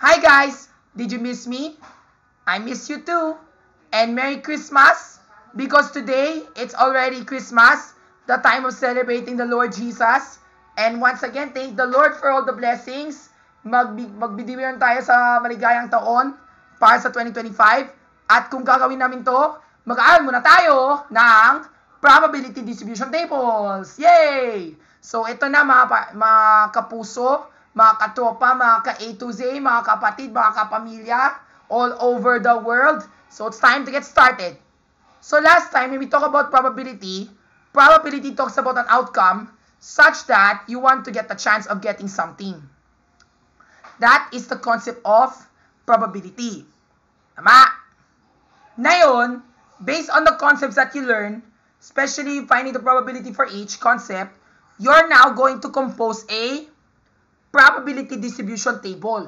Hi guys! Did you miss me? I miss you too. And Merry Christmas! Because today, it's already Christmas, the time of celebrating the Lord Jesus. And once again, thank the Lord for all the blessings. Magbidiwiran tayo sa maligayang taon para sa 2025. At kung gagawin namin to, mag-aaral muna tayo ng probability distribution tables. Yay! So ito na mga kapuso, mga katropa, mga ka-A to Z, mga kapatid, mga kapamilya, all over the world. So it's time to get started. So last time, when we talk about probability talks about an outcome such that you want to get the chance of getting something. That is the concept of probability. Tama? Ngayon, based on the concepts that you learn, especially finding the probability for each concept, you're now going to compose a probability distribution table.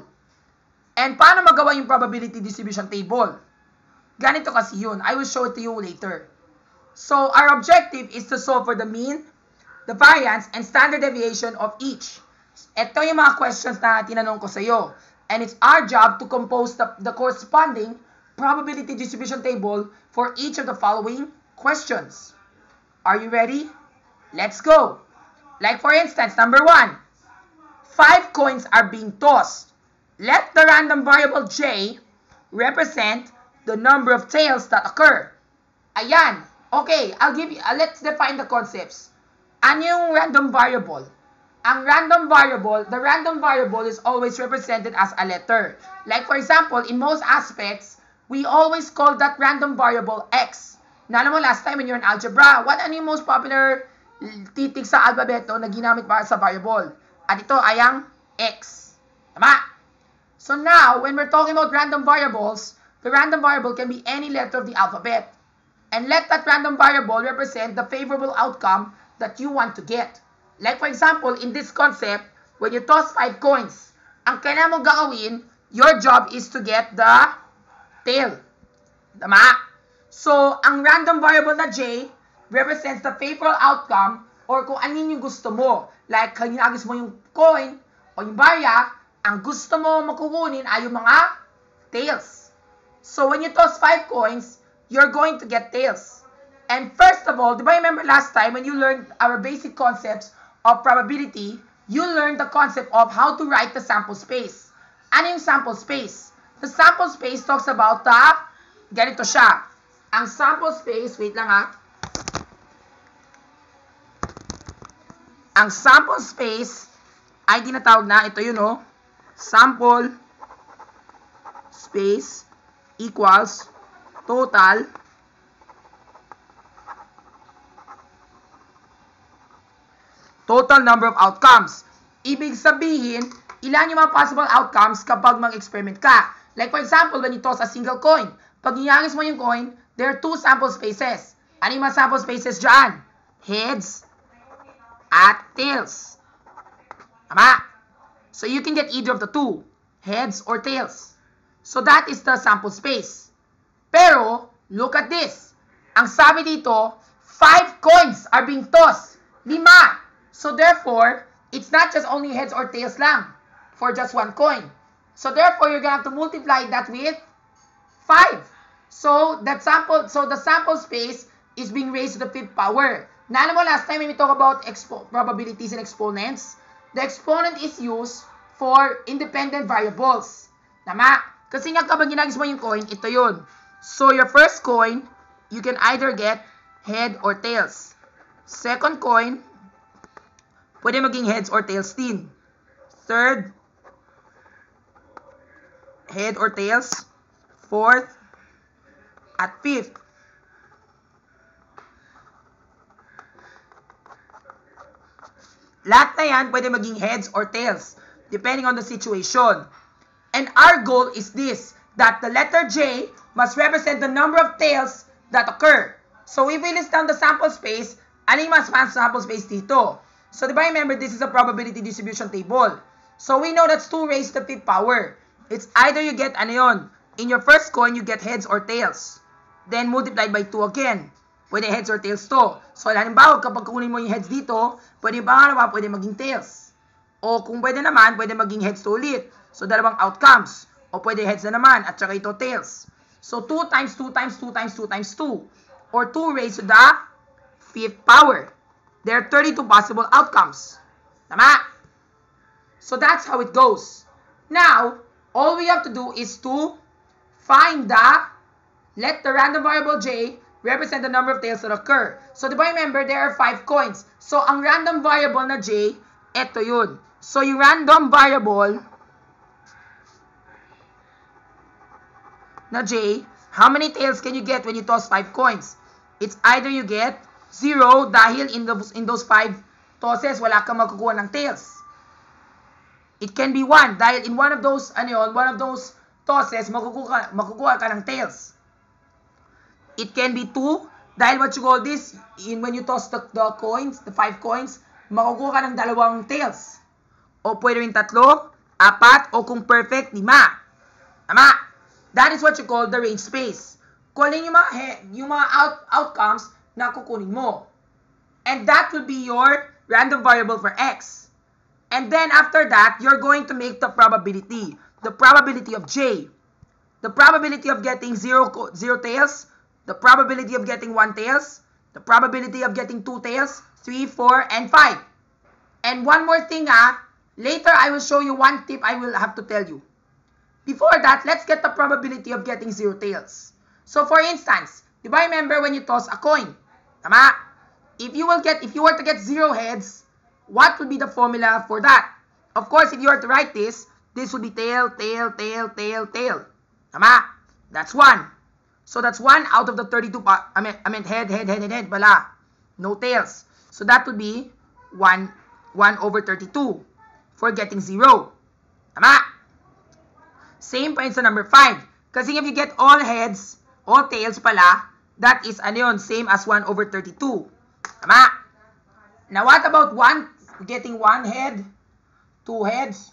And paano magawa yung probability distribution table? Ganito kasi yun. I will show it to you later. So, our objective is to solve for the mean, the variance, and standard deviation of each. Ito yung mga questions na tinanong ko sa iyo. And it's our job to compose the corresponding probability distribution table for each of the following questions. Are you ready? Let's go. Like for instance, number 1. 5 coins are being tossed. Let the random variable j represent the number of tails that occur. Ayan. Okay, let's define the concepts. Ano yung random variable? The random variable is always represented as a letter. Like for example, in most aspects, we always call that random variable x. Naalala mo last time when you're in algebra, ano yung most popular titik sa alfabeto na ginamit para sa variable? At ito ay ang x. Tama? So now, when we're talking about random variables, the random variable can be any letter of the alphabet. And let that random variable represent the favorable outcome that you want to get. Like for example, in this concept, when you toss 5 coins, ang kailangan mong gagawin, your job is to get the tail. Tama? So, ang random variable na j represents the favorable outcome or kung ano yung gusto mo. Like, hinagis mo yung coin o yung barya, ang gusto mo makukunin ay yung mga tails. So, when you toss 5 coins, you're going to get tails. And first of all, di ba remember last time when you learned our basic concepts of probability, you learned the concept of how to write the sample space. Ano yung sample space? The sample space talks about ganito siya. Ang sample space, wait lang ha. Ang sample space ay tinatawag na, ito yun o, sample space equals total number of outcomes. Ibig sabihin, ilan yung mga possible outcomes kapag mag-experiment ka. Like for example, when you toss a single coin, pag inyagis mo yung coin, there are 2 sample spaces. Ano yung mga sample spaces dyan? Heads at tails. Tama? So you can get either of the 2, heads or tails. So that is the sample space. Pero, look at this. Ang sabi dito, 5 coins are being tossed. 5. So therefore, it's not just only heads or tails lang for just 1 coin. So therefore, you're gonna have to multiply that with 5. So the sample space is being raised to the 5th power. Naalala mo last time when we talk about probabilities and exponents, the exponent is used for independent variables. Tama? Kasi nga kapag ginagis mo yung coin, ito yun. So your first coin, you can either get head or tails. Second coin, pwede maging heads or tails din. Third, head or tails. Fourth, at fifth. Lahat na yan pwede maging heads or tails, depending on the situation. And our goal is this, that the letter J must represent the number of tails that occur. So if we list down the sample space, ano yung mas sample space dito? So diba remember, this is a probability distribution table. So we know that's 2 raised to the 5th power. It's either you get, ano yun, in your first coin, you get heads or tails. Then multiplied by 2 again. Pwede heads or tails to. So halimbawa, kapag kunin mo yung heads dito, pwede maging tails. O kung pwede naman, pwede maging heads to ulit. So, dalawang outcomes. O pwede heads na naman, at saka ito tails. So, 2 times 2 times 2 times 2 times 2. Or 2 raised to the 5th power. There are 32 possible outcomes. Tama? So, that's how it goes. Now, all we have to do is to find let the random variable j represent the number of tails that occur. So, di ba remember, there are 5 coins. So, ang random variable na j, eto yun. So, yung random variable na j, how many tails can you get when you toss 5 coins? It's either you get 0 dahil in those 5 tosses, wala kang makukuha ng tails. It can be 1 dahil in one of those tosses, makukuha ka ng tails. It can be 2 dahil what you call this, when you toss the coins, the 5 coins, makukuha ka ng 2 tails. O pwede rin 3, 4, o kung perfect, 5. Tama? That is what you call the range space. Kunin yung mga outcomes na kukunin mo. And that will be your random variable for x. And then after that, you're going to make the probability. The probability of j. The probability of getting 0 tails. The probability of getting 1 tails. The probability of getting 2 tails. 3, 4, and 5. And one more thing, later I will show you one tip I will have to tell you. Before that, let's get the probability of getting 0 tails. So for instance, do you remember when you toss a coin? Tama? If you were to get 0 heads, what would be the formula for that? Of course, if you were to write this would be tail, tail, tail, tail, tail. Tama? That's 1. So that's 1 out of the 32, I meant head, bala. No tails. So that would be 1 over 32 for getting 0. Tama? Same pa yun sa number 5. Kasi if you get all heads, all tails pala, that is same as 1 over 32. Tama? Now what about getting 1 head, 2 heads,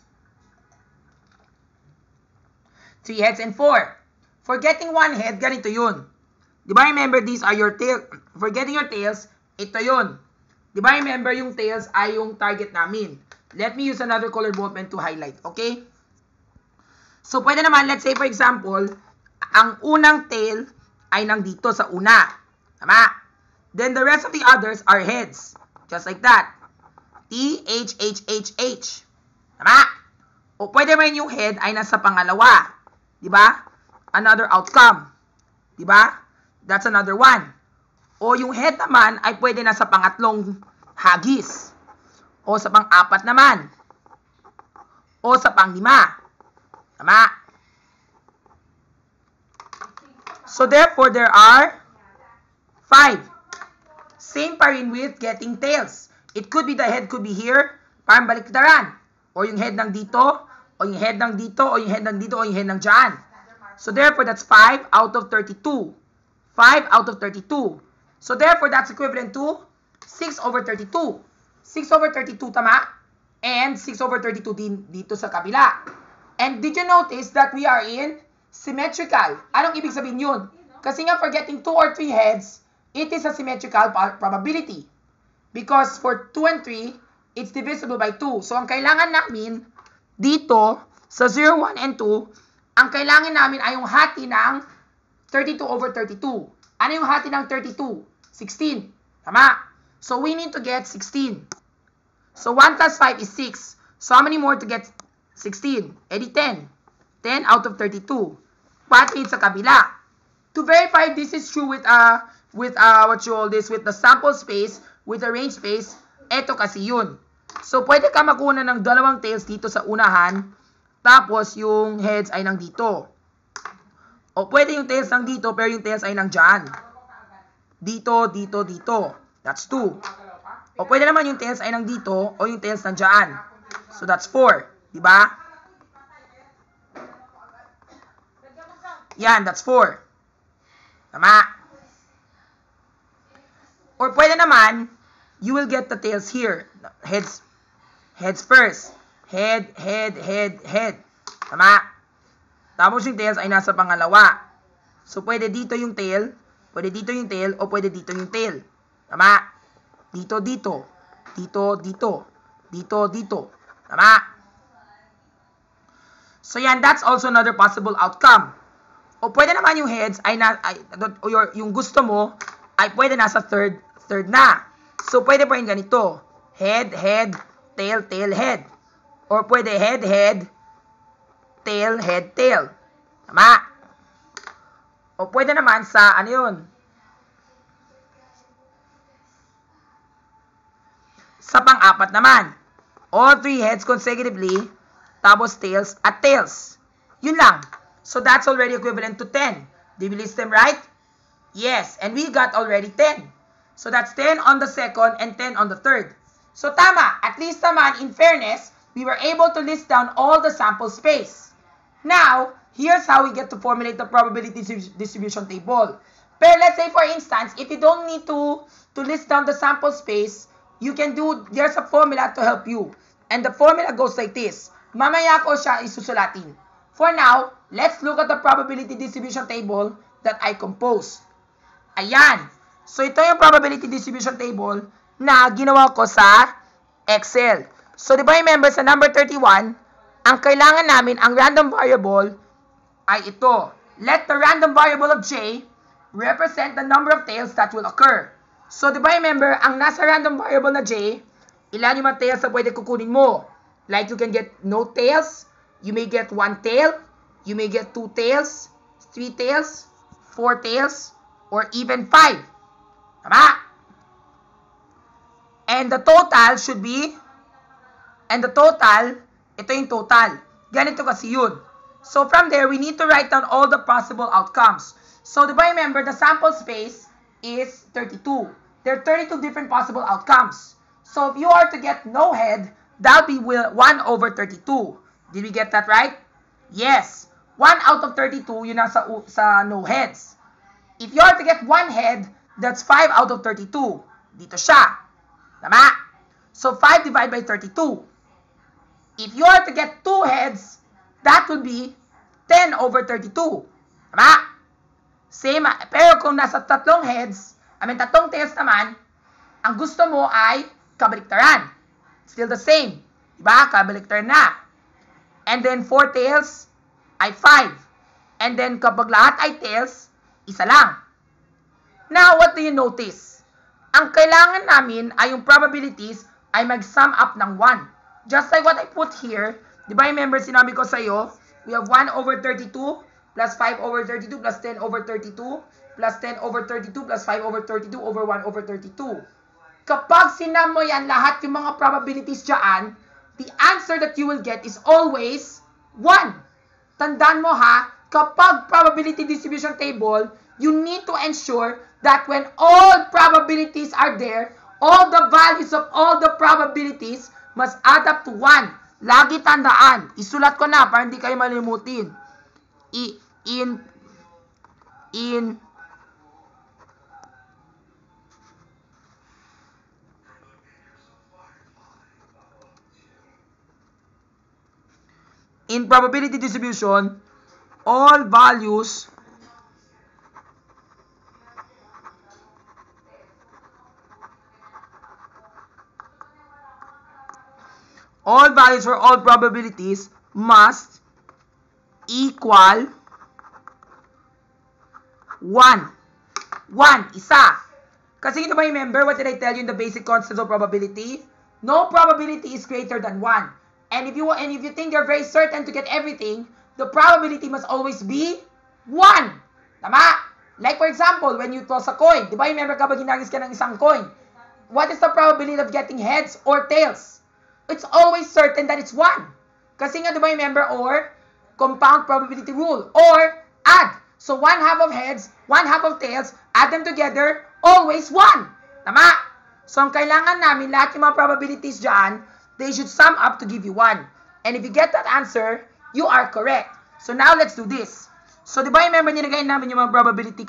3 heads, and 4? For getting 1 head, ganito yun. Diba remember, these are your tails. For getting your tails, ito yun. Diba remember, yung tails ay yung target namin. Let me use another colored ball pen to highlight, okay? So, pwede naman, let's say for example, ang unang tail ay nandito sa una. Tama? Then the rest of the others are heads. Just like that. T, H, H, H, H. Tama? O pwede rin yung head ay nasa pangalawa. Diba? Another outcome. Diba? That's another one. O yung head naman ay pwede nasa pangatlong hagis. O sa pang-4 naman. O sa pang-5. Tama? So therefore, there are 5. Same pa rin with getting tails. It could be the head could be here, parang baliktaran. O yung head ng dito, o yung head ng dito, o yung head ng dito, o yung head ng dyan. So therefore, that's 5 out of 32. 5 out of 32. So therefore, that's equivalent to 6 over 32. 6 over 32, tama? And 6 over 32 din dito sa kabila. And did you notice that we are in symmetrical? Anong ibig sabihin yun? Kasi nga for getting 2 or 3 heads, it is a symmetrical probability. Because for 2 and 3, it's divisible by 2. So ang kailangan namin dito sa 0, 1, and 2, ang kailangan namin ay yung hati ng 32 over 32. Ano yung hati ng 32? 16. Tama? So we need to get 16. So 1 plus 5 is 6. So how many more to get 16? Edi 10. 10 out of 32. Pati sa kabila. To verify this is true with what you call this, with the sample space, with the range space, eto kasi yun. So pwede ka makuha ng 2 tails dito sa unahan, tapos yung heads ay nang dito. O pwede yung tails nang dito, pero yung tails ay nang dyan. Dito, dito, dito. That's 2. O pwede naman yung tails ay nang dito, o yung tails nang dyan. So that's 4. Diba? Yan, that's 4. Tama? Or pwede naman, you will get the tails here. Heads first. Head, head, head, head. Tama? Tapos yung tails ay nasa pangalawa. So pwede dito yung tail, pwede dito yung tail, o pwede dito yung tail. Tama? Dito, dito. Dito, dito. Dito, dito. Tama? So yan, that's also another possible outcome. O pwede naman yung heads yung gusto mo ay pwede nasa third na. So pwede pa rin ganito. Head, head, tail, tail, head. Or pwede head, head, tail, head, tail. Tama? O pwede naman sa ano yun? Sa pang-apat naman. All three heads consecutively, tapos tails at tails. Yun lang. So that's already equivalent to 10. Did we list them right? Yes. And we got already 10. So that's 10 on the second and 10 on the third. So tama. At least naman, in fairness, we were able to list down all the sample space. Now, here's how we get to formulate the probability distribution table. But let's say, for instance, if you don't need to list down the sample space, you can do, there's a formula to help you. And the formula goes like this. Mamaya ko siya isusulatin. For now, let's look at the probability distribution table that I composed. Ayan. So, ito yung probability distribution table na ginawa ko sa Excel. So, di ba remember sa number 31, ang kailangan namin, ang random variable ay ito. Let the random variable of J represent the number of tails that will occur. So, di ba remember, ang nasa random variable na J, ilan yung mga tails na pwede kukunin mo? Like, you can get no tails, you may get 1 tail, you may get 2 tails, 3 tails, 4 tails, or even 5. Tama? And the total should be, ito yung total. Ganito kasi yun. So from there, we need to write down all the possible outcomes. So diba remember, the sample space is 32. There are 32 different possible outcomes. So if you are to get no head, that'll be 1 over 32. Did we get that right? Yes. 1 out of 32, yun nasa sa no heads. If you are to get 1 head, that's 5 out of 32. Dito siya. Tama? So 5 divided by 32. If you are to get 2 heads, that will be 10 over 32. Tama? Same. Pero kung nasa 3 heads, 3 tails naman, ang gusto mo ay kabaliktaran. Still the same. Diba? Kabaliktaran na. And then 4 tails ay 5. And then kapag lahat ay tails, isa lang. Now, what do you notice? Ang kailangan namin ay yung probabilities ay mag-sum up ng 1. Just like what I put here, di ba remember sinabi ko sa iyo, we have 1 over 32 plus 5 over 32 plus 10 over 32 plus 10 over 32 plus 5 over 32 over 1 over 32. Kapag sinam mo yan lahat yung mga probabilities dyan, the answer that you will get is always 1. Tandaan mo ha, kapag probability distribution table, you need to ensure that when all probabilities are there, all the values of all the probabilities must add up to 1. Lagi tandaan. Isulat ko na para hindi kayo malimutin. In probability distribution, all values for all probabilities must equal 1. 1, isa. Kasi ito ba remember, what did I tell you in the basic constants of probability? No probability is greater than 1. And if you think you're very certain to get everything, the probability must always be 1. Tama? Like for example, when you toss a coin, di ba remember kapag ginagis ka ng isang coin, what is the probability of getting heads or tails? It's always certain that it's 1. Kasi nga, di ba remember, or compound probability rule, or add. So 1 half of heads, 1 half of tails, add them together, always 1. Tama? So ang kailangan namin, lahat yung mga probabilities dyan, they should sum up to give you 1. And if you get that answer, you are correct. So now let's do this. So di ba remember, nilagay namin yung mga probability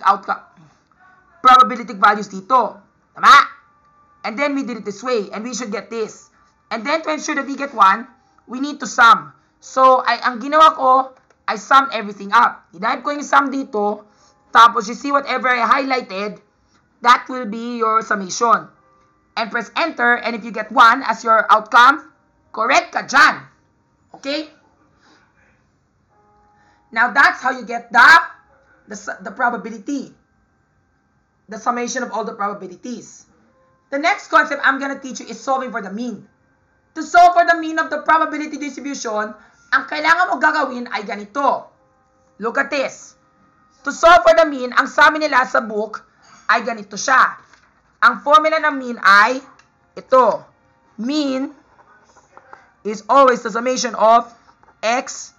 values dito. Tama? And then we did it this way, and we should get this. And then to ensure that we get 1, we need to sum. So ang ginawa ko, I summed everything up. Hinahid ko yung sum dito, tapos you see whatever I highlighted, that will be your summation. And press enter, and if you get 1 as your outcome, correct ka dyan. Okay? Now, that's how you get the probability. The summation of all the probabilities. The next concept I'm going to teach you is solving for the mean. To solve for the mean of the probability distribution, ang kailangan mo gagawin ay ganito. Look at this. To solve for the mean, ang sabi nila sa book ay ganito siya. Ang formula ng mean ay ito. Mean is always the summation of x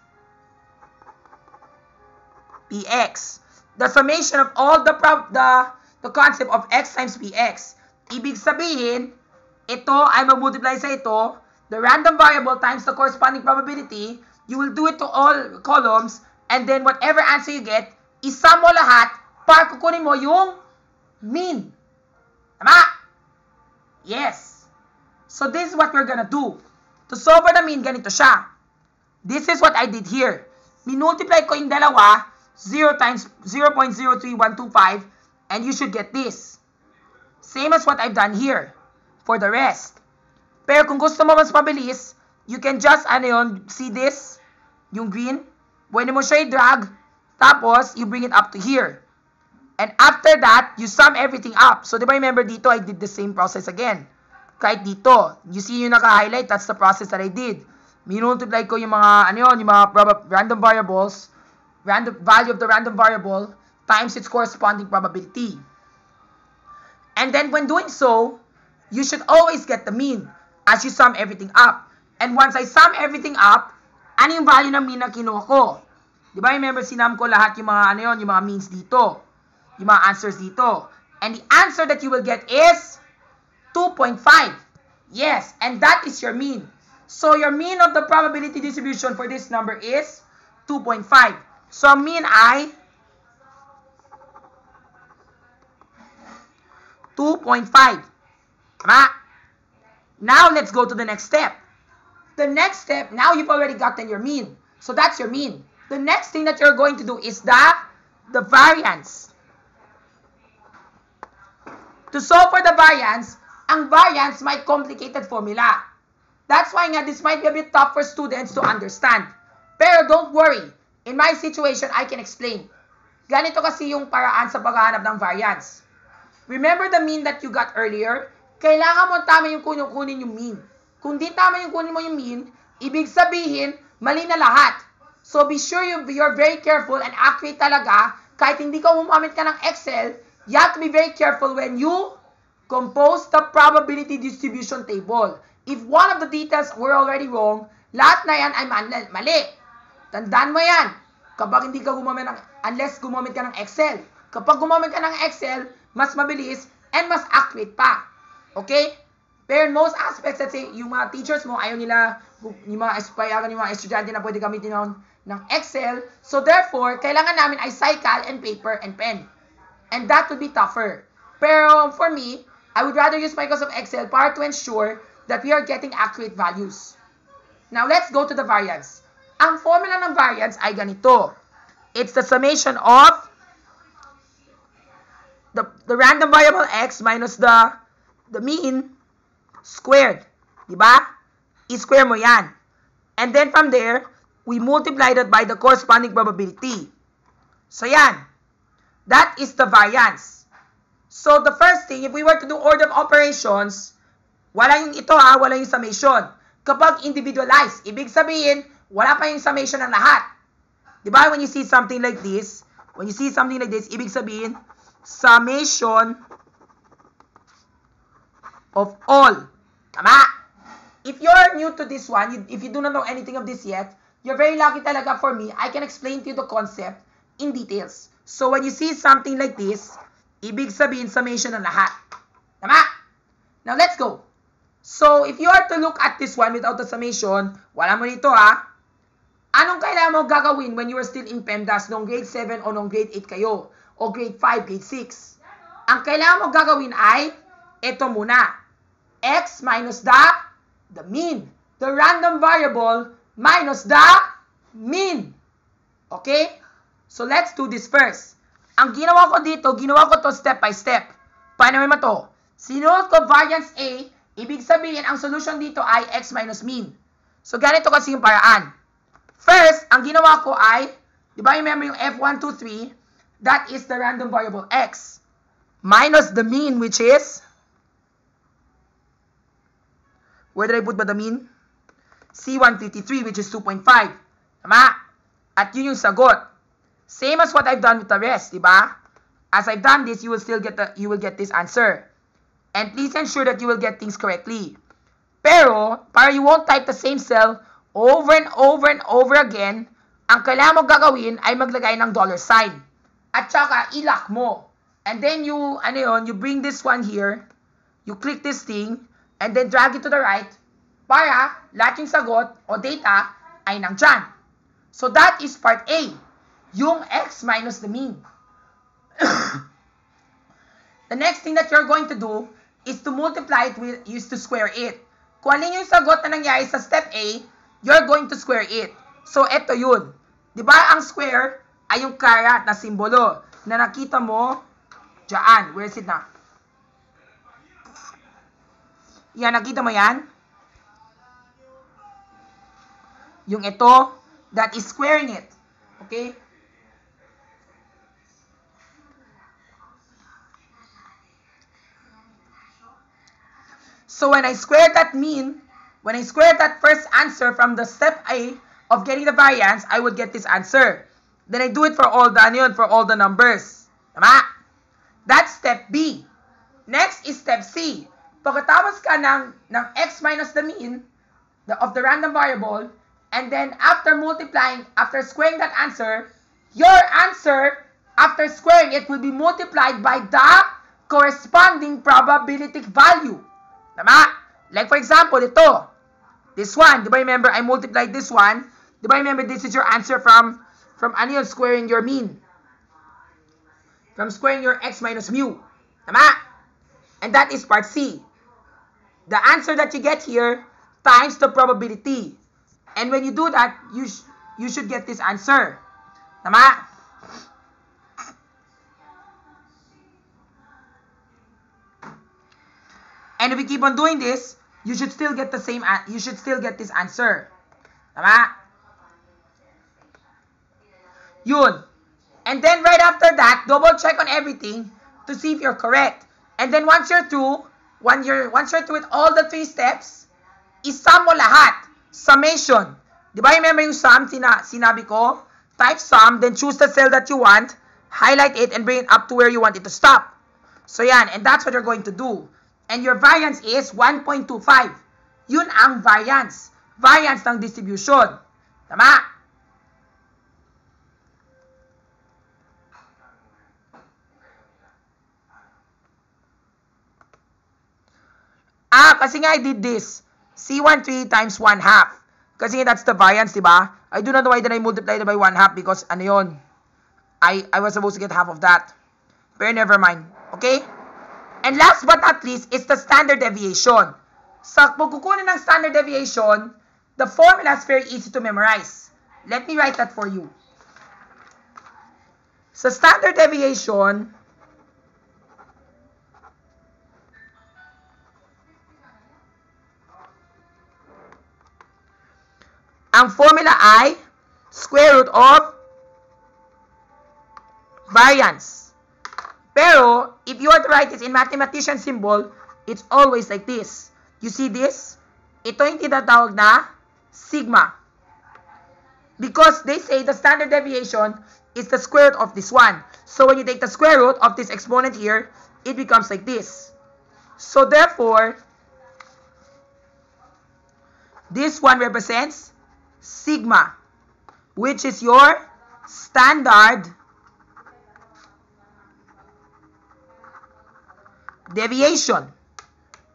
px. The summation of all the concept of x times px. Ibig sabihin, ito ay mag-multiply sa ito, the random variable times the corresponding probability, you will do it to all columns, and then whatever answer you get, isum mo lahat para kukunin mo yung mean. Tama? Yes. So this is what we're gonna do. To solve for the mean, ganito siya. This is what I did here. Minultiply ko yung dalawa, 0 times 0.03125, and you should get this. Same as what I've done here for the rest. Pero kung gusto mo mas mabilis, you can just, see this? Yung green? Pwede mo siya i-drag, tapos you bring it up to here. And after that, you sum everything up. So, di ba remember dito, I did the same process again. Kahit dito, you see yung naka-highlight, that's the process that I did. Minultiply ko yung mga, yung mga random variables, value of the random variable, times its corresponding probability. And then when doing so, you should always get the mean as you sum everything up. And once I sum everything up, ano yung value ng mean na kinuha ko? Di ba remember, sinam ko lahat yung mga, yung mga means dito. Yung mga answers dito. And the answer that you will get is 2.5. Yes, and that is your mean. So your mean of the probability distribution for this number is 2.5. So mean ay 2.5. Tama? Now let's go to the next step. The next step, now you've already gotten your mean. So that's your mean. The next thing that you're going to do is the variance. To solve for the variance, ang variance may complicated formula. That's why nga this might be a bit tough for students to understand. Pero don't worry. In my situation, I can explain. Ganito kasi yung paraan sa paghahanap ng variance. Remember the mean that you got earlier? Kailangan mo tama yung kunin yung mean. Kung di tama yung kunin mo yung mean, ibig sabihin, mali na lahat. So be sure you're very careful and accurate talaga. Kahit hindi ka gumamit ka ng Excel, you have to be very careful when you compose the probability distribution table. If one of the details were already wrong, lahat na yan ay mali. Tandaan mo yan. Kapag hindi ka gumamit unless gumamit ka ng Excel. Kapag gumamit ka ng Excel, mas mabilis and mas accurate pa. Okay? Pero in most aspects, let's say, yung mga teachers mo, ayaw nila, yung mga estudyante na pwede gamitin ng Excel. So therefore, kailangan namin ay cycle and paper and pen. And that would be tougher. Pero for me, I would rather use Microsoft Excel para to ensure that we are getting accurate values. Now, let's go to the variance. Ang formula ng variance ay ganito. It's the summation of the random variable x minus the mean squared. Diba? I-square mo yan. And then from there, we multiply that by the corresponding probability. So yan. That is the variance. So the first thing, if we were to do order of operations, wala yung ito wala yung summation. Kapag individualized, ibig sabihin, wala pa yung summation ng lahat. Diba? When you see something like this, ibig sabihin, summation of all. Tama? If you're new to this one, if you do not know anything of this yet, you're very lucky talaga for me. I can explain to you the concept in details. So when you see something like this, ibig sabihin, summation ng lahat. Tama? Now let's go. So if you are to look at this one without the summation, wala mo nito Anong kailangan mo gagawin when you are still in PEMDAS noong grade 7 o noong grade 8 kayo? O grade 5, grade 6? Ang kailangan mo gagawin ay, ito muna. X minus the mean. The random variable minus the mean. Okay? So let's do this first. Ang ginawa ko dito, ginawa ko to step by step. Paano naman to? Sinuot ko variance A, ibig sabihin, ang solution dito ay x minus mean. So ganito kasi yung paraan. First, ang ginawa ko ay, Di ba remember yung F1, 2, 3? That is the random variable x. Minus the mean, which is, where did I put ba the mean? C153, which is 2.5. Tama? At yun yung sagot. Same as what I've done with the rest, di ba? As I've done this, you will get this answer. And please ensure that you will get things correctly. Pero, para you won't type the same cell over and over and over again, ang kailangan mo gagawin ay maglagay ng $sign. At saka, ilock mo. And then you bring this one here, you click this thing, and then drag it to the right, para lahat yung sagot o data ay nandyan. So that is part A, yung x minus the mean. The next thing that you're going to do is to multiply it with, is to square it. Kung alin yung sagot na nangyari sa step A, you're going to square it. So eto yun. Diba ang square ay yung carat na simbolo na nakita mo dyan. Where is it na? Yan, nakita mo yan? Yung ito, that is squaring it. Okay? So when I square that mean, when I square that first answer from the step A of getting the variance, I would get this answer. Then I do it for all the numbers. Tama? That's step B. Next is step C. Pagkatapos ka ng x minus the mean of the random variable, and then after squaring that answer, your answer after squaring it will be multiplied by the corresponding probability value. Tama? Like for example, ito. This one, di ba remember I multiplied this one? Di ba remember this is your answer from squaring your mean? From squaring your x minus mu. Tama? And that is part C. The answer that you get here times the probability. And when you do that, you should get this answer. Tama? And if you keep on doing this, you should still get this answer. Tama? Yun. And then right after that, double check on everything to see if you're correct. And then once you're through with all the 3 steps, isum mo lahat. Summation. Di ba remember yung sum sinabi ko? Type sum, then choose the cell that you want, highlight it, and bring it up to where you want it to stop. So yan, and that's what you're going to do. And your variance is 1.25. Yun ang variance. Variance ng distribution. Tama? Kasi nga I did this. C13 times 1/2. Kasi that's the variance, diba? I do not know why did I multiply it by 1/2 because ano yun? I was supposed to get half of that. Pero never mind. Okay? And last but not least is the standard deviation. Sa pagkukunin ng standard deviation, the formula is very easy to memorize. Let me write that for you. Sa standard deviation, ang formula ay square root of variance. Pero, if you were to write this in mathematician symbol, it's always like this. You see this? Ito yung tinatawag na sigma. Because they say the standard deviation is the square root of this one. So, when you take the square root of this exponent here, it becomes like this. So, therefore, this one represents sigma, which is your standard deviation.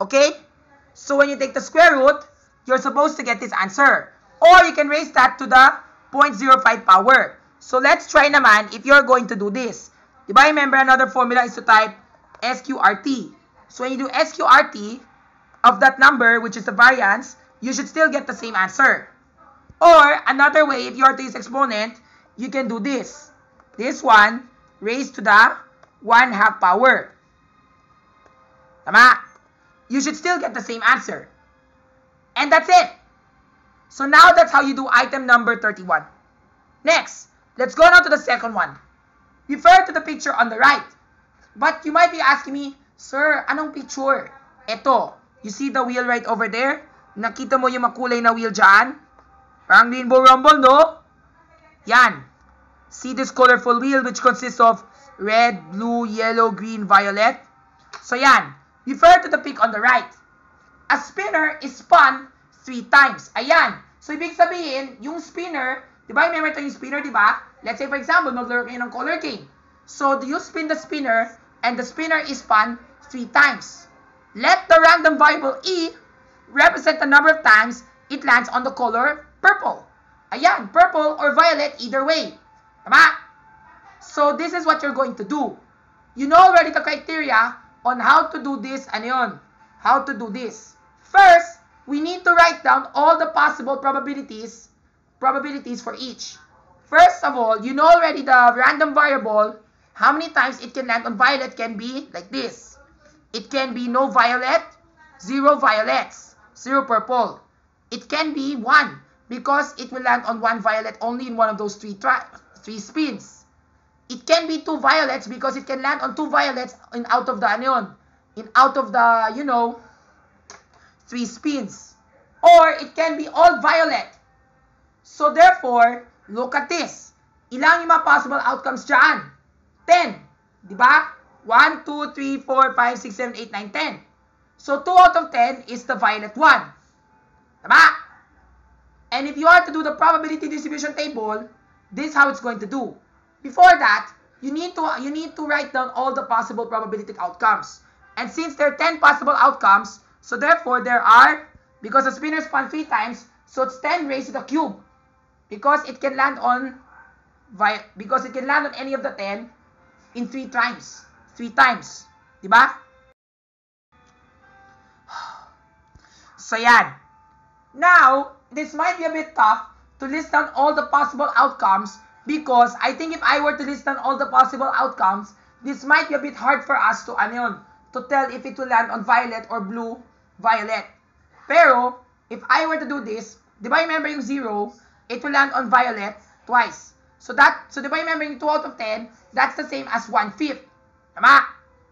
Okay? So when you take the square root, you're supposed to get this answer. Or you can raise that to the 0.05 power. So let's try naman if you're going to do this. Diba remember another formula is to type SQRT. So when you do SQRT of that number, which is the variance, you should still get the same answer. Or another way, if you are to use exponent, you can do this. This one raised to the 1/2 power. Tama? You should still get the same answer. And that's it. So now that's how you do item number 31. Next, Let's go now to the second one. Refer to the picture on the right. But you might be asking me, Sir, anong picture? Ito. You see the wheel right over there? Nakita mo yung makulay na wheel dyan? Parang Rainbow Rumble, no? Yan. See this colorful wheel which consists of red, blue, yellow, green, violet? So yan. Refer to the pic on the right. A spinner is spun 3 times. Ayan. So ibig sabihin, yung spinner, di ba, remember ito yung spinner, di ba? Let's say for example, maglaro kayo ng color game. So you spin the spinner, and the spinner is spun 3 times. Let the random variable E represent the number of times it lands on the color purple. Ayan, purple or violet, either way. Tama? So this is what you're going to do. You know already the criteria on how to do this, ano yun? How to do this. First, we need to write down all the possible probabilities for each. First of all, you know already the random variable, how many times it can land on violet can be like this. It can be no violet, 0 violets, 0 purple. It can be 1 because it will land on 1 violet only in one of those 3 spins. It can be 2 violets because it can land on 2 violets out of the, you know, 3 spins. Or it can be all violet. So therefore, look at this. Ilang yung mga possible outcomes dyan? 10. Diba? 1, 2, 3, 4, 5, 6, 7, 8, 9, 10. So 2 out of 10 is the violet one. Diba? And if you are to do the probability distribution table, this is how it's going to do. Before that, you need to write down all the possible probability outcomes. And since there are 10 possible outcomes, so therefore there are, because the spinner spun 3 times, so it's 10 raised to the cube. Because it can land on any of the 10 in 3 times. 3 times. Diba? So yan. Now, this might be a bit tough to list down all the possible outcomes because I think if I were to list down all the possible outcomes, this might be a bit hard for us to tell if it will land on violet or blue violet. Pero, if I were to do this, di ba remember yung 0, it will land on violet twice. So di ba remember yung 2 out of 10, that's the same as 1/5. Tama?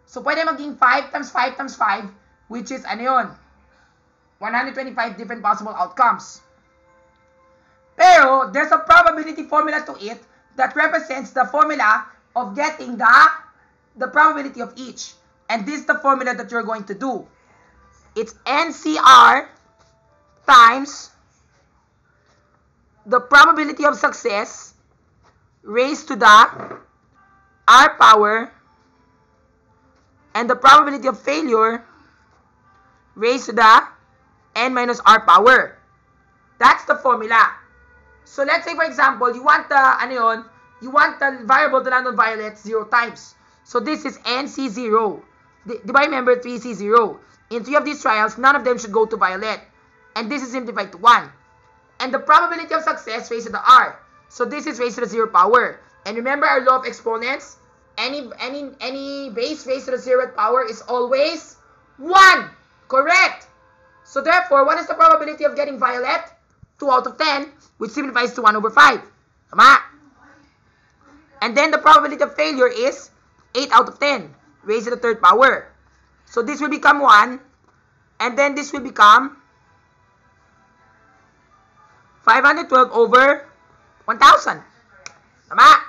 So pwede maging 5 times 5 times 5, which is 125 different possible outcomes. Pero, there's a probability formula to it that represents the formula of getting the probability of each. And this is the formula that you're going to do. It's NCR times the probability of success raised to the R power and the probability of failure raised to the N minus R power. That's the formula. So let's say for example, you want the variable to land on violet 0 times. So this is NC0. Di ba remember 3C0? In 3 of these trials, none of them should go to violet. And this is simplified to 1. And the probability of success raised to the R. So this is raised to the 0 power. And remember our law of exponents? Any base raised to the 0th power is always 1. Correct. So therefore, what is the probability of getting violet? 2 out of 10, which simplifies to 1 over 5. Tama? And then the probability of failure is 8 out of 10, raised to the 3rd power. So this will become 1, and then this will become 512 over 1,000. Tama?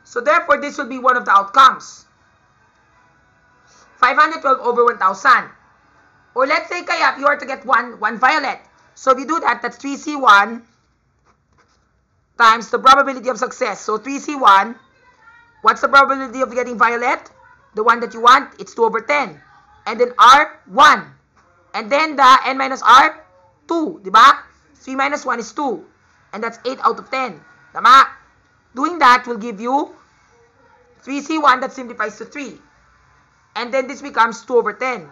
So therefore, this will be one of the outcomes. 512 over 1,000. Or let's say kaya if you are to get one violet. So if you do that, that's 3C1 times the probability of success. So 3C1, what's the probability of getting violet? The one that you want, it's 2 over 10. And then R, 1. And then the N minus R, 2. Diba? 3 minus 1 is 2. And that's 8 out of 10. Tama? Doing that will give you 3C1 that simplifies to 3. And then this becomes 2 over 10.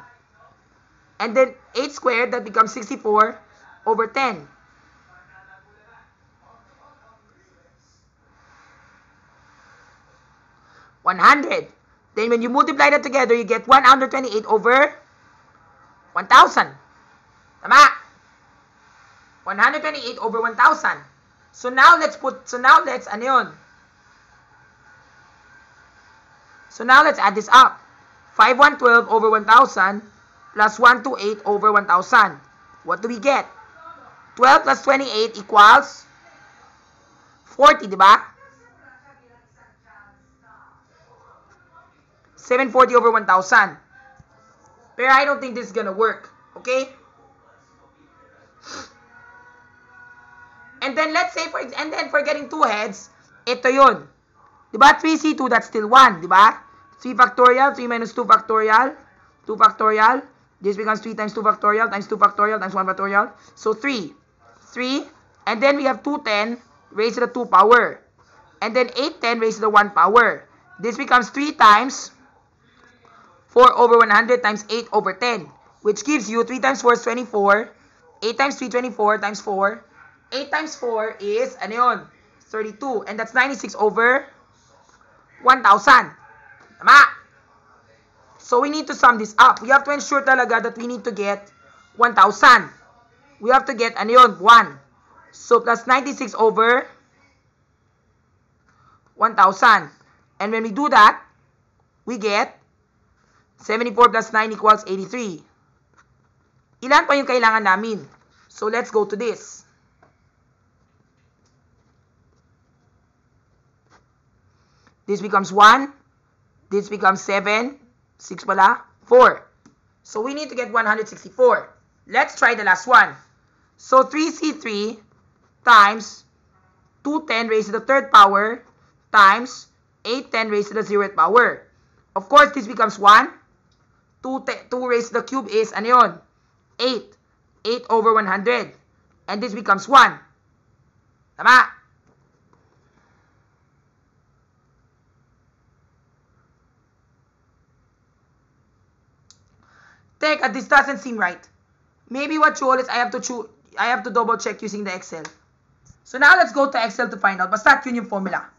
And then 8 squared, that becomes 64 over 10. $100. Then when you multiply that together, you get 128 over 1,000. Tama? 128 over 1,000. So now let's ano yun? So now let's add this up. 5112 over 1,000 plus 128 over 1,000. What do we get? 12 plus 28 equals 40, di ba? 740 over 1,000. Pero I don't think this is gonna work. Okay? And then let's say for getting 2 heads, ito yun. Diba? 3C2, that's still 1. Diba? 3 factorial, 3 minus 2 factorial, 2 factorial. This becomes 3 times 2 factorial times 2 factorial times 1 factorial. So 3. 3. And then we have 210 raised to the 2 power. And then 810 raised to the 1 power. This becomes 3 times 4 over 100 times 8 over 10. Which gives you 3 times 4 is 24. 8 times 3, 24 times 4. 8 times 4 is, ano yun? 32. And that's 96 over 1,000. Tama? So we need to sum this up. We have to ensure talaga that we need to get 1,000. We have to get, ano yun? 1. So plus 96 over 1,000. And when we do that, we get 74 plus 9 equals 83. Ilan pa yung kailangan namin? So let's go to this. This becomes 1. This becomes 7. 6 pala. 4. So we need to get 164. Let's try the last one. So 3C3 times 210 raised to the 3rd power times 810 raised to the 0th power. Of course, this becomes 1. 2 raised to the cube is, ano yun? 8. 8 over 100. And this becomes 1. Tama? Teka, this doesn't seem right. Maybe what you all is I have to double check using the Excel. So now let's go to Excel to find out. Basta yun yung formula.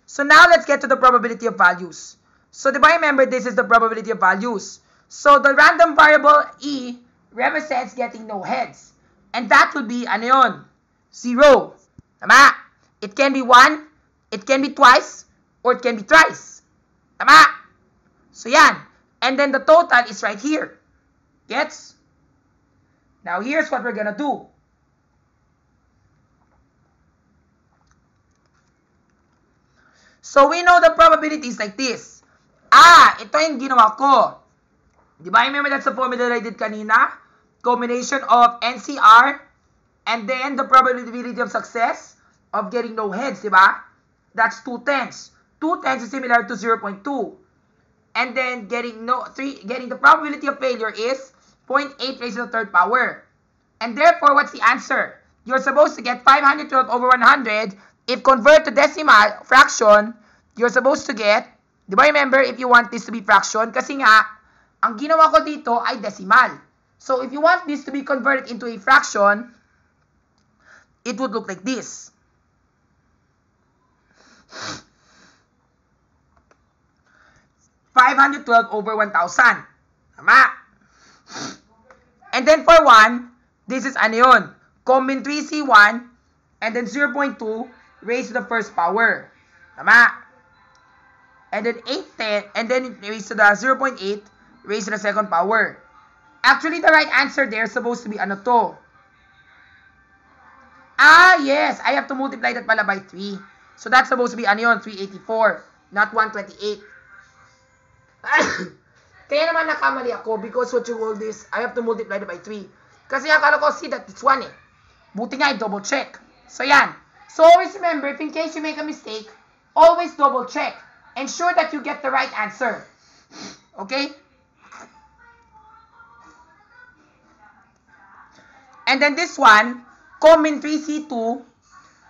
So now let's get to the probability of values. So diba remember this is the probability of values. So the random variable E represents getting no heads. And that will be, ano yun? 0. Tama? It can be 1, it can be twice, or it can be thrice. Tama? So yan. And then the total is right here. Gets? Now here's what we're gonna do. So we know the probabilities like this. Ito yung ginawa ko. Diba? Remember that's the formula that I did kanina? Combination of NCR and then the probability of success of getting no heads, diba? That's 2 tenths. 2 tenths is similar to 0.2. And then getting the probability of failure is 0.8 raised to the 3rd power. And therefore, what's the answer? You're supposed to get 512 over 100. If convert to decimal fraction, you're supposed to get, di ba remember, if you want this to be fraction, kasi nga, ang ginawa ko dito ay decimal. So if you want this to be converted into a fraction, it would look like this. $512 over 1,000. Tama? And then for 1, this is ano yun? Combine 3C1 and then 0.2 raised to the 1st power. Tama? And then 810 and then raised to the 0.8 raised to the 2nd power. Actually, the right answer there is supposed to be ano to? Yes. I have to multiply that pala by 3. So that's supposed to be ano yun? 384, not 128. Kaya naman nakamali ako because what you call this, I have to multiply it by 3. Kasi akala ko, see that it's 1 eh. Buti nga, double check. So yan. So always remember, if in case you make a mistake, always double check. Ensure that you get the right answer. Okay? And then this one, combine 3C2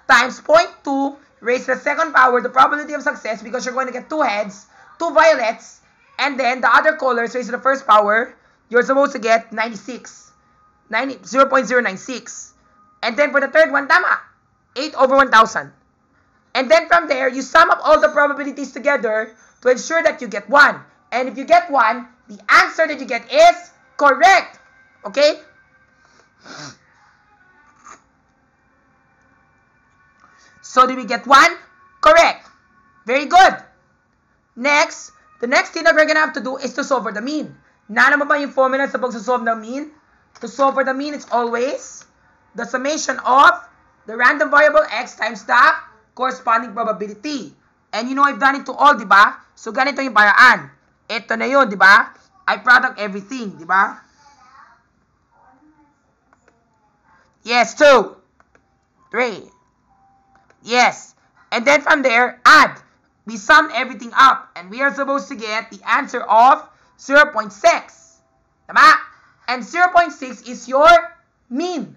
times 0.2 raised to the 2nd power, the probability of success, because you're going to get 2 heads, 2 violets, and then the other colors raised to the 1st power, you're supposed to get 0.096. And then for the 3rd one, tama, 8 over 1,000. And then from there, you sum up all the probabilities together to ensure that you get 1. And if you get 1, the answer that you get is correct. Okay? So, did we get 1? Correct. Very good. Next, the next thing that we're gonna have to do is to solve for the mean. Naalala mo ba yung formula sa pagsasolve ng mean? To solve for the mean, it's always the summation of the random variable x times the corresponding probability. And you know, I've done it to all, di ba? So, ganito yung paraan. Ito na yun, di ba? I product everything, di ba? Yes, 2, 3. Yes. And then from there, add. We sum everything up. And we are supposed to get the answer of 0.6. Tama? And 0.6 is your mean.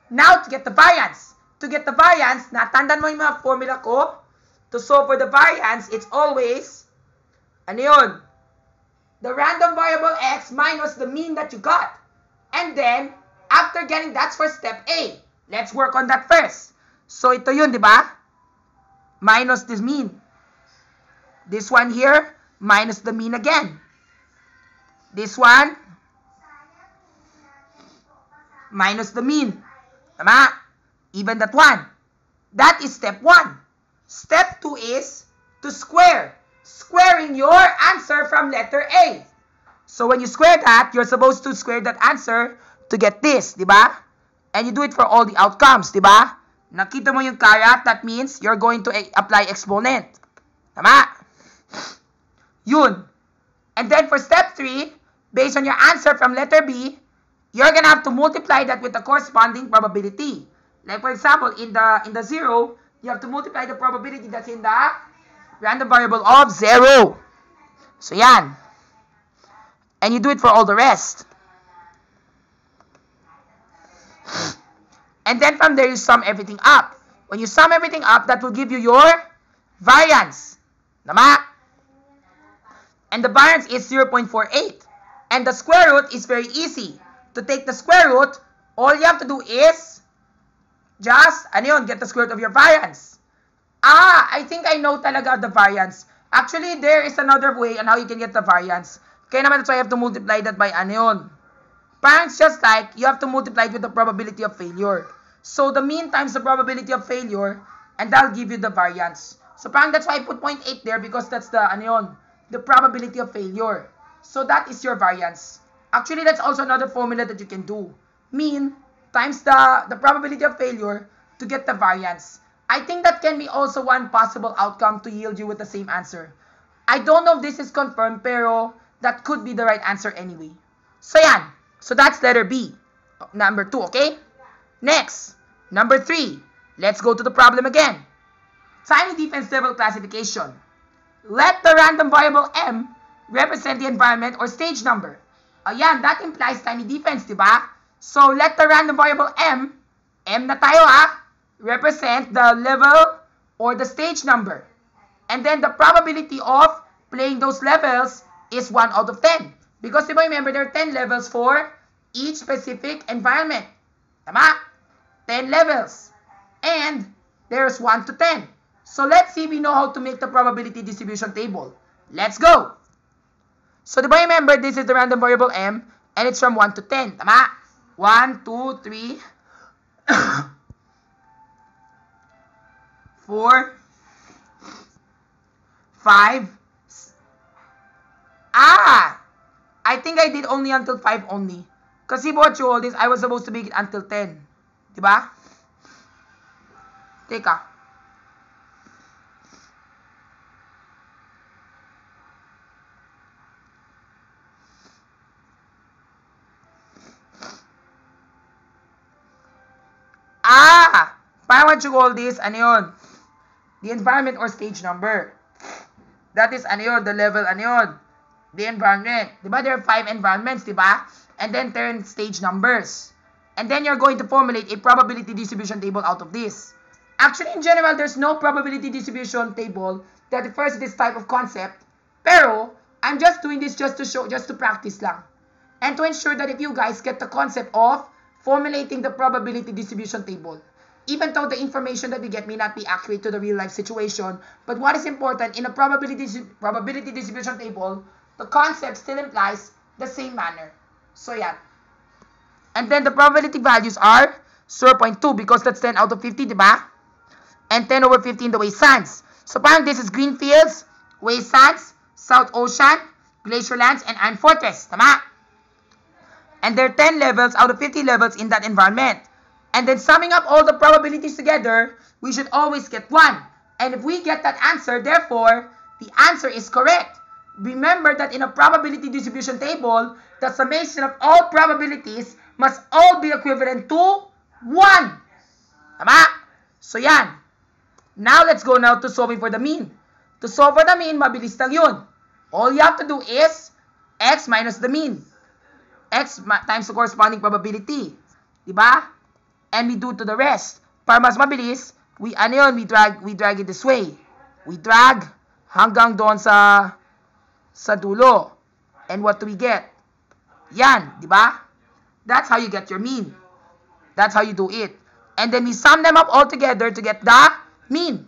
Now, to get the variance. To get the variance, natandaan mo yung mga formula ko. To solve for the variance, it's always, ano yun? The random variable x minus the mean that you got. And then, after getting that's for step A. Let's work on that first. So, ito yun, di ba? Minus this mean. This one here, minus the mean again. This one, minus the mean. Tama? Even that one. That is step 1. Step 2 is to square. Squaring your answer from letter A. So, when you square that, you're supposed to square that answer to get this, di ba? And you do it for all the outcomes, di ba? Nakita mo yung caret, that means you're going to apply exponent. Tama? Yun. And then for step 3, based on your answer from letter B, you're gonna have to multiply that with the corresponding probability. Like for example, in the 0, you have to multiply the probability that's in the random variable of 0. So yan. And you do it for all the rest. And then from there, you sum everything up. When you sum everything up, that will give you your variance. Tama? And the variance is 0.48. And the square root is very easy. To take the square root, all you have to do is just, ano yun, get the square root of your variance. I think I know talaga the variance. Actually, there is another way on how you can get the variance. Kaya naman, that's why you have to multiply that by ano yun. Parang it's just like, you have to multiply it with the probability of failure. So, the mean times the probability of failure, and that'll give you the variance. So, parang that's why I put 0.8 there, because that's the, ano yun, the probability of failure. So, that is your variance. Actually, that's also another formula that you can do. Mean times the probability of failure to get the variance. I think that can be also one possible outcome to yield you with the same answer. I don't know if this is confirmed, pero that could be the right answer anyway. So, yan. So, that's letter B. Number 2, okay? Next, number 3. Let's go to the problem again. Tiny defense level classification. Let the random variable M represent the environment or stage number. Ayan, that implies tiny defense, diba? So, let the random variable M na tayo represent the level or the stage number. And then the probability of playing those levels is 1 out of 10. Because diba, remember, there are 10 levels for each specific environment. Tama? 10 levels. And there's 1 to 10. So let's see if we know how to make the probability distribution table. Let's go. So diba, remember, this is the random variable M, and it's from 1 to 10. Tama? 1, 2, 3, 4, 5. I think I did only until 5 only. Kasi what you all this, I was supposed to make it until 10. Diba? Teka. Parang what you call this, ano yun? The environment or stage number. That is, ano yun, the level, ano yun? The environment. Diba, there are 5 environments, diba? And then 10 stage numbers. And then you're going to formulate a probability distribution table out of this. Actually, in general, there's no probability distribution table that refers to this type of concept. Pero, I'm just doing this just to show, just to practice lang. And to ensure that if you guys get the concept of formulating the probability distribution table. Even though the information that we get may not be accurate to the real life situation, but what is important in a probability distribution table, the concept still implies the same manner. So yeah. And then the probability values are 0.2 because that's 10 out of 50, diba? and 10 over 15 the wastelands. So parang this is green fields, wastelands, South Ocean, glacier lands, and iron fortress. Tama? And there are 10 levels out of 50 levels in that environment. And then summing up all the probabilities together, we should always get 1. And if we get that answer, therefore, the answer is correct. Remember that in a probability distribution table, the summation of all probabilities must all be equivalent to 1. Tama? So yan. Now let's go now to solving for the mean. To solve for the mean, mabilis lang yun. All you have to do is x minus the mean. X times the corresponding probability. Diba? And we do to the rest. Para mas mabilis, we drag it this way. We drag hanggang doon sa dulo. And what do we get? Yan, diba? That's how you get your mean. That's how you do it. And then we sum them up all together to get the mean.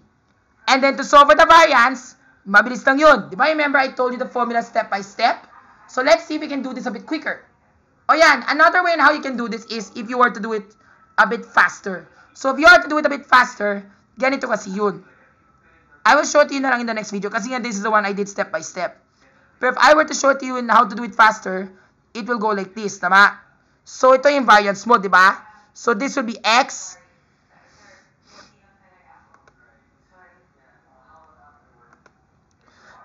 And then to solve for the variance, mabilis lang yun. Diba? Remember I told you the formula step by step? So let's see if we can do this a bit quicker. O yan, another way on how you can do this is if you were to do it a bit faster. So if you are to do it a bit faster, ganito kasi yun. I will show it to you na lang in the next video kasi nga this is the one I did step by step. But if I were to show it to you in how to do it faster, it will go like this, tama? So ito yung variance mo, di ba? So this will be x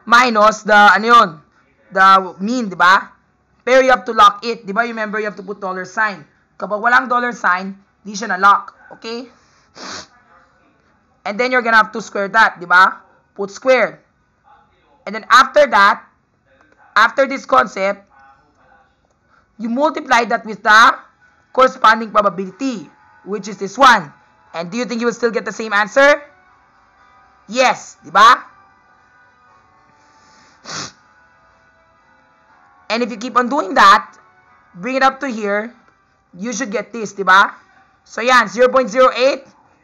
minus the, the mean, di ba? Pero you have to lock it, di ba? Remember, you have to put dollar sign. Kapag walang dollar sign, di siya na-lock, okay? And then you're gonna have to square that, di ba? Put square. And then after that, after this concept, you multiply that with the corresponding probability, which is this one. And do you think you will still get the same answer? Yes, di ba? And if you keep on doing that, bring it up to here, you should get this, di ba? So yan, 0.08,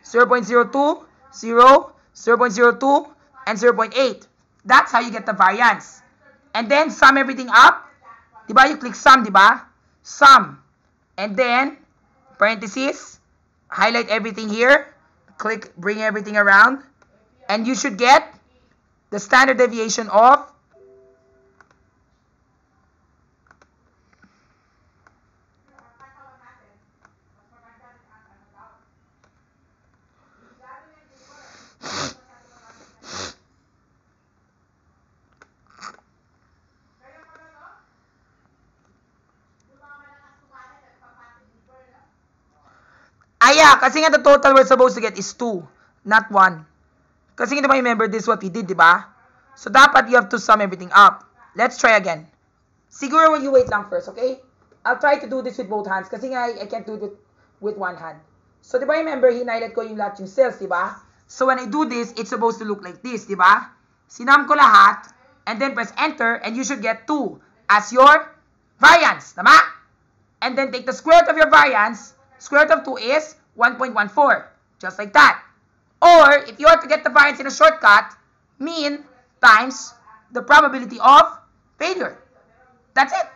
0.02, 0, 0.02, and 0.8. That's how you get the variance. And then sum everything up. Di ba? You click sum, di ba? Sum. And then, parentheses, highlight everything here, click, bring everything around, and you should get the standard deviation of kasi nga the total we're supposed to get is 2, not 1. Kasi nga remember this what we did, di ba? So dapat you have to sum everything up. Let's try again. Siguro you wait lang first, okay? I'll try to do this with both hands kasi nga I can't do it with one hand. So di ba remember, hinighlight ko yung lahat yung cells, di ba? So when I do this, it's supposed to look like this, di ba? Sinam ko lahat, and then press enter, and you should get 2 as your variance, tama? And then take the square root of your variance. Square root of 2 is 1.14, just like that. Or, if you want to get the variance in a shortcut, mean times the probability of failure. That's it.